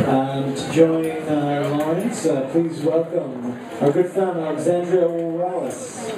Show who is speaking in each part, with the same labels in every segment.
Speaker 1: To join Lawrence, please welcome our good friend Alexandra Wailes.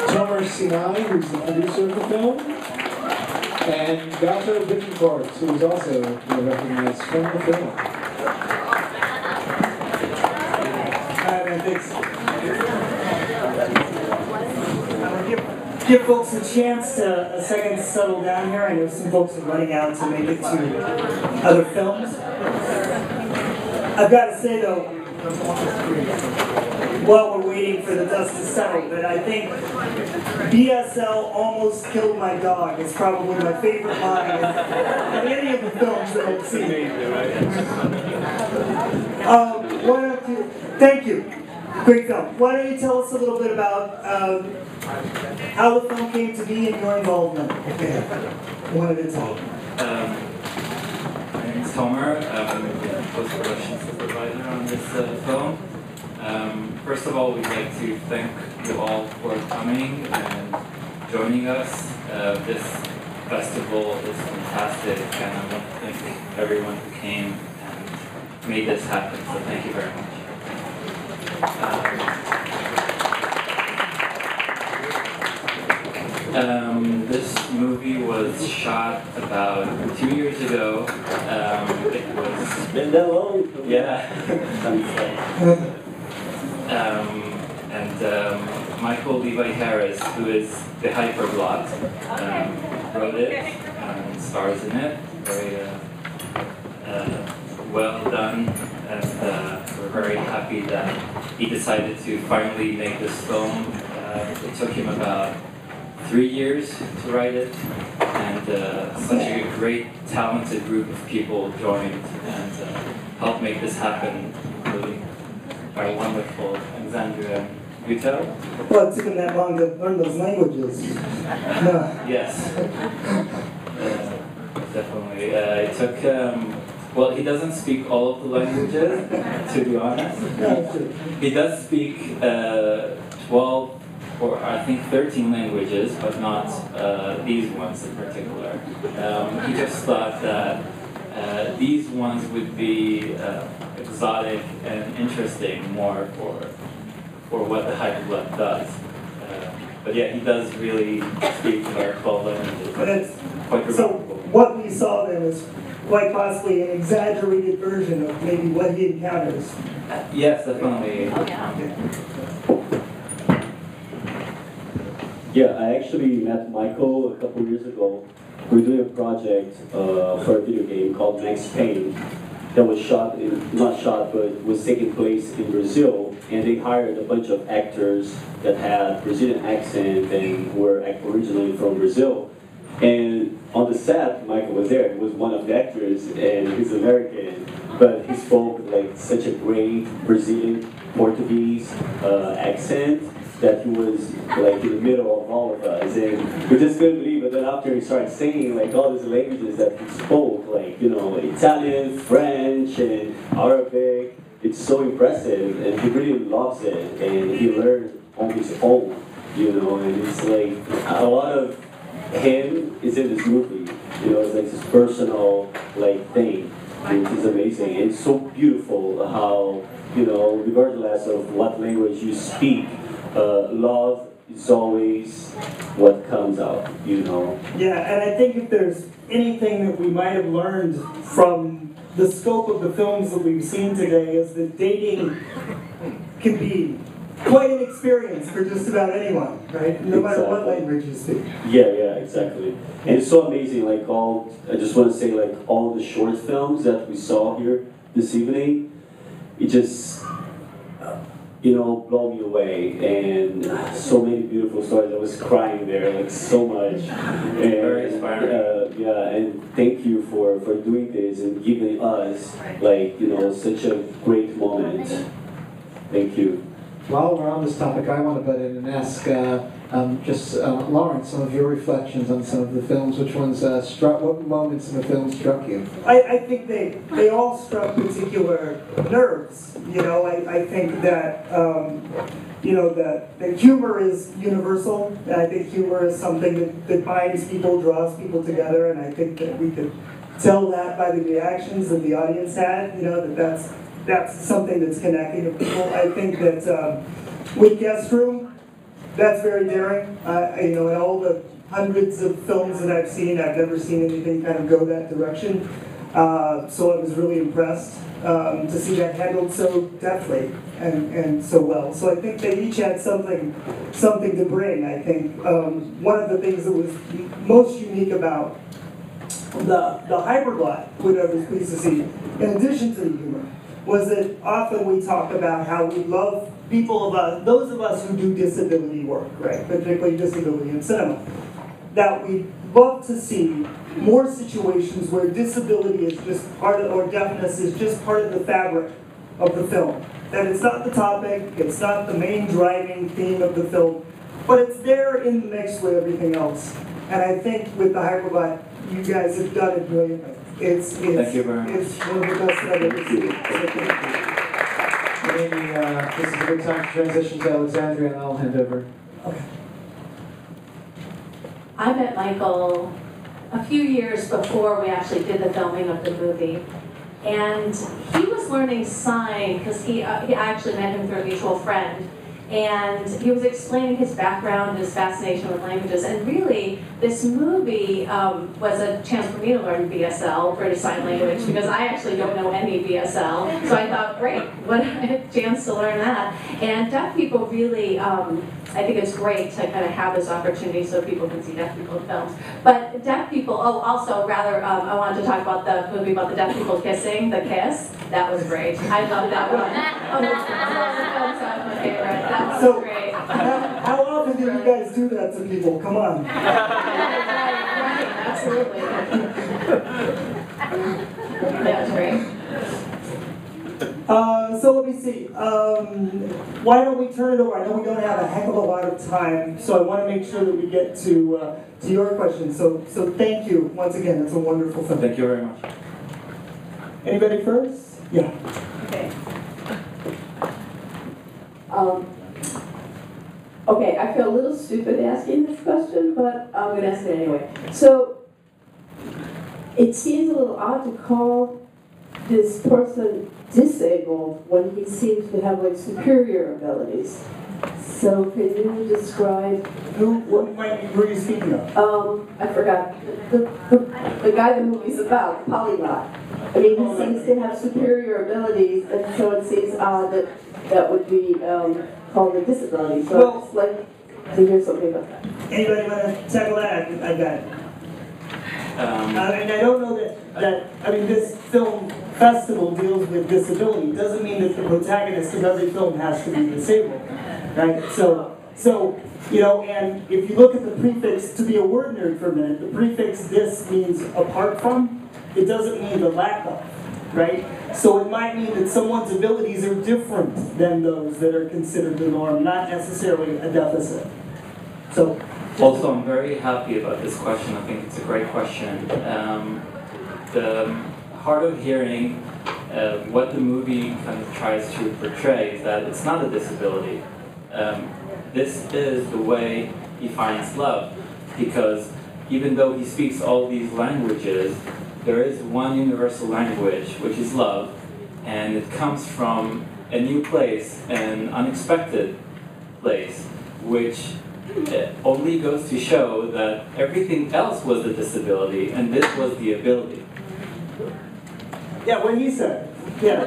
Speaker 1: Tomer Sinai, who's the producer of the film, and Gerto Bittencourt, who is also recognized from the film.
Speaker 2: Thanks. Give folks a chance a second to settle down here. I know some folks are running out to make it to other films. I've got to say though, while we're waiting for the dust to settle, that I think BSL almost killed my dog is probably my favorite line in any of the films that I've seen. Why don't you? Thank you. Great film. Why don't you tell us a little bit about how the film came to be and your involvement? Okay, one at a time.
Speaker 3: My name is Tomer. I'm the post-production supervisor on this film. First of all, we'd like to thank you all for coming and joining us. This festival is fantastic, and I want to thank everyone who came and made this happen, so thank you very much. This movie was shot about 2 years ago. It was
Speaker 1: Been that long?
Speaker 3: yeah. And Michael Levi Harris, who is the Hyperblot, wrote it and stars in it. Very well done, and we're very happy that he decided to finally make this film. It took him about 3 years to write it, and such a great, talented group of people joined and helped make this happen, including our wonderful Alexandra Wailes.
Speaker 2: Well, it took him that long to learn those languages. No.
Speaker 3: Yes. Definitely. It took, well, he doesn't speak all of the languages, to be honest. He does speak 12 or I think 13 languages, but not these ones in particular. He just thought that these ones would be exotic and interesting more for what the Hyperblood does. But yeah, he does really speak our 12 languages.
Speaker 2: But it's,
Speaker 3: quite
Speaker 2: so
Speaker 3: remarkable.
Speaker 2: what we saw then was quite possibly an exaggerated version of maybe what he encounters.
Speaker 3: Yes, definitely.
Speaker 2: Oh, yeah.
Speaker 4: Yeah, I actually met Michael a couple years ago. We were doing a project for a video game called Max Payne that was but was taking place in Brazil, and they hired a bunch of actors that had Brazilian accent and were originally from Brazil. And on the set, Michael was there. He was one of the actors, and he's American, but he spoke like such a great Brazilian Portuguese accent that he was like in the middle of all of us, and we just couldn't believe it. Then after he started singing like all these languages that he spoke, like Italian, French, and Arabic, it's so impressive, and he really loves it, and he learned on his own, and it's like a lot of him is in this movie, it's like this personal thing, which is amazing. And it's so beautiful how, regardless of what language you speak, love is always what comes out,
Speaker 2: Yeah, and I think if there's anything that we might have learned from the scope of the films that we've seen today is that dating can be quite an experience for just about anyone, right? No matter what language you speak.
Speaker 4: Yeah, exactly. And it's so amazing, I just want to say, all the short films that we saw here this evening, it just, blow me away, and so many beautiful stories. I was crying there, so much. And,
Speaker 3: very inspiring.
Speaker 4: And thank you for doing this and giving us, such a great moment. Thank you.
Speaker 1: While we're on this topic, I want to butt in and ask Lawrence, some of your reflections on some of the films. Which ones what moments in the film struck you?
Speaker 2: I think they all struck particular nerves. I think that that humor is universal, and I think humor is something that binds people, draws people together, and I think that we could tell that by the reactions that the audience had, you know, that's something that's connecting to people. I think that with Guest Room, that's very daring. You know, in all the hundreds of films that I've seen, I've never seen anything kind of go that direction. So I was really impressed to see that handled so deftly and so well. So I think they each had something to bring. I think one of the things that was most unique about the hyperglot, which I was pleased to see, in addition to the humor, was that often we talk about how we love those of us who do disability work, right, particularly disability in cinema, that we love to see more situations where disability is just part of, or deafness is just part of the fabric of the film. That it's not the topic, it's not the main driving theme of the film, but it's there in the mix with everything else. And I think with the hyperglot, you guys have done it brilliantly. Thank you very much. It's one of the best that I've ever seen. So thank you.
Speaker 1: Maybe this is a good time to transition to Alexandra, and I'll hand over.
Speaker 2: Okay.
Speaker 5: I met Michael a few years before we actually did the filming of the movie. And he was learning sign because he actually met him through a mutual friend. And he was explaining his background, his fascination with languages. And really, this movie was a chance for me to learn BSL, British Sign Language, because I actually don't know any BSL. So I thought, great, what a chance to learn that. And deaf people really, I think it's great to kind of have this opportunity so people can see deaf people in films. But deaf people, also rather, I wanted to talk about the movie about the deaf people kissing, The Kiss. That was great. I love that one. Oh, that's my favorite. That was great.
Speaker 2: How often do you guys do that to people? Come on.
Speaker 5: Right, absolutely. That was great.
Speaker 2: So let me see. Why don't we turn it over? I know we don't have a heck of a lot of time, so I want to make sure that we get to your questions. So thank you once again. It's a wonderful film.
Speaker 3: Thank you very much.
Speaker 2: Anybody first? Yeah.
Speaker 6: Okay. Okay, I feel a little stupid asking this question, but I'm going to ask it anyway. So, it seems a little odd to call this person disabled when he seems to have like superior abilities. So, can you describe
Speaker 2: Who are you speaking of?
Speaker 6: I forgot the guy the movie's about, polyglot. I mean, he seems to have superior abilities, and so it seems odd that would be called a disability. So
Speaker 2: Well,
Speaker 6: I'd just like to hear something about that.
Speaker 2: Anybody want to tackle that? I got it. And I don't know that I mean, this film festival deals with disability. It doesn't mean that the protagonist of every film has to be disabled, right? So you know, and if you look at the prefix, to be a word nerd for a minute, the prefix "this" means apart from. It doesn't mean the lack of, right? So it might mean that someone's abilities are different than those that are considered the norm, not necessarily a deficit. So.
Speaker 3: Also, I'm very happy about this question. I think it's a great question. The hard of hearing, what the movie kind of tries to portray is that it's not a disability. This is the way he finds love, because even though he speaks all these languages, there is one universal language, which is love, and it comes from a new place, an unexpected place, which only goes to show that everything else was a disability, and this was the ability.
Speaker 2: Yeah, what he said. Yeah.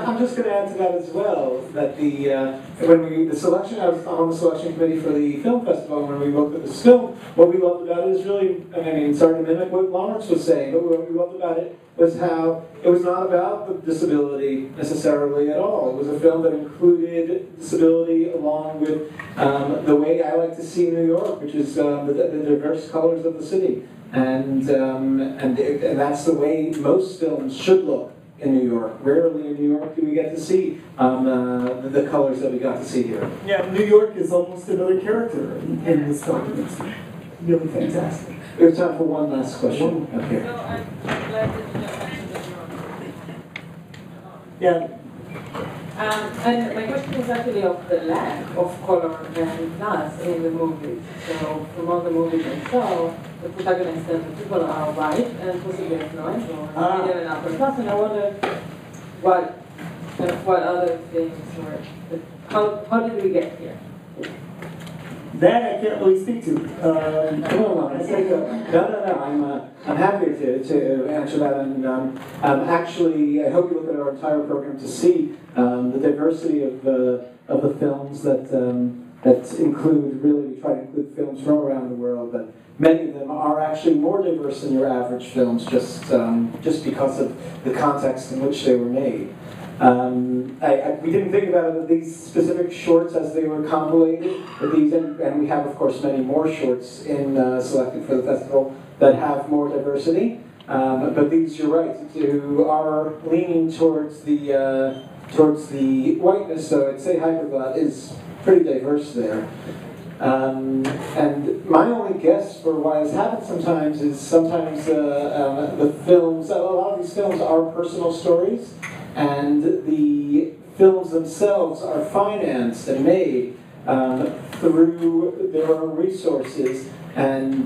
Speaker 1: I'm just going to add to that as well, that the selection, I was on the selection committee for the film festival, when we looked at this film, what we loved about it is really, I mean, sorry to mimic what Lawrence was saying, but what we loved about it was how it was not about the disability necessarily at all. It was a film that included disability along with the way I like to see New York, which is the diverse colors of the city. And that's the way most films should look in New York. Rarely in New York do we get to see the colors that we got to see here.
Speaker 2: Yeah, New York is almost another character in this film. It's really fantastic.
Speaker 1: We have time for one last question. Okay.
Speaker 2: Yeah.
Speaker 7: And my question is actually of the lack of color and class in the movies. So from all the movies I saw, the protagonists and the people are white and possibly affluent or medium and upper class, and I wonder what other things were, how did we get here?
Speaker 2: That I can't really speak to.
Speaker 1: No, I'm happy to answer that. And actually, I hope you look at our entire program to see the diversity of the films that include. Really, we try to include films from around the world. But many of them are actually more diverse than your average films, just because of the context in which they were made. We didn't think about these specific shorts as they were compilated, but and we have, of course, many more shorts selected for the festival that have more diversity. But these, you're right, are leaning towards the whiteness. So I'd say Hyperglot is pretty diverse there. And my only guess for why this happens sometimes is the films. A lot of these films are personal stories. And the films themselves are financed and made through their own resources. And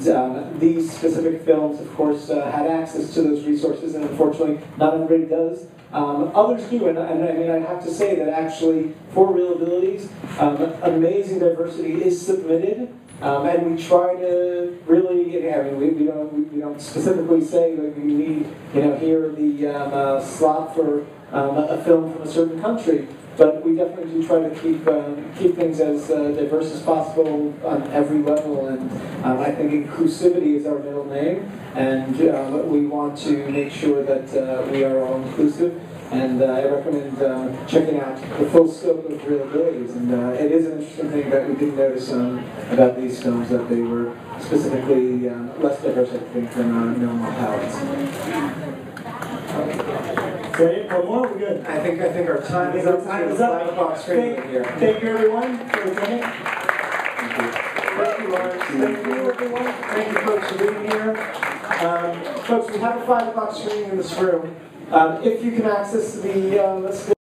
Speaker 1: these specific films, of course, had access to those resources, and unfortunately, not everybody does. Others do, and I mean, I have to say that actually, for ReelAbilities, amazing diversity is submitted. And we try to really, I mean, we don't specifically say that we need, here the slot for a film from a certain country, but we definitely do try to keep things as diverse as possible on every level. And I think inclusivity is our middle name, and we want to make sure that we are all inclusive. And I recommend checking out the full scope of ReelAbilities. And it is an interesting thing that we did notice about these films, that they were specifically less diverse, I think, than our normal palettes.
Speaker 2: Okay, one more, we're good.
Speaker 1: I think our time is up.
Speaker 2: Time is up.
Speaker 1: 5 o'clock screen here.
Speaker 2: Thank you, everyone, for attending.
Speaker 1: Thank you, Lawrence. Thank you, everyone. Thank you, folks, for being here. Folks, we have a 5 o'clock screening in this room. If you can access the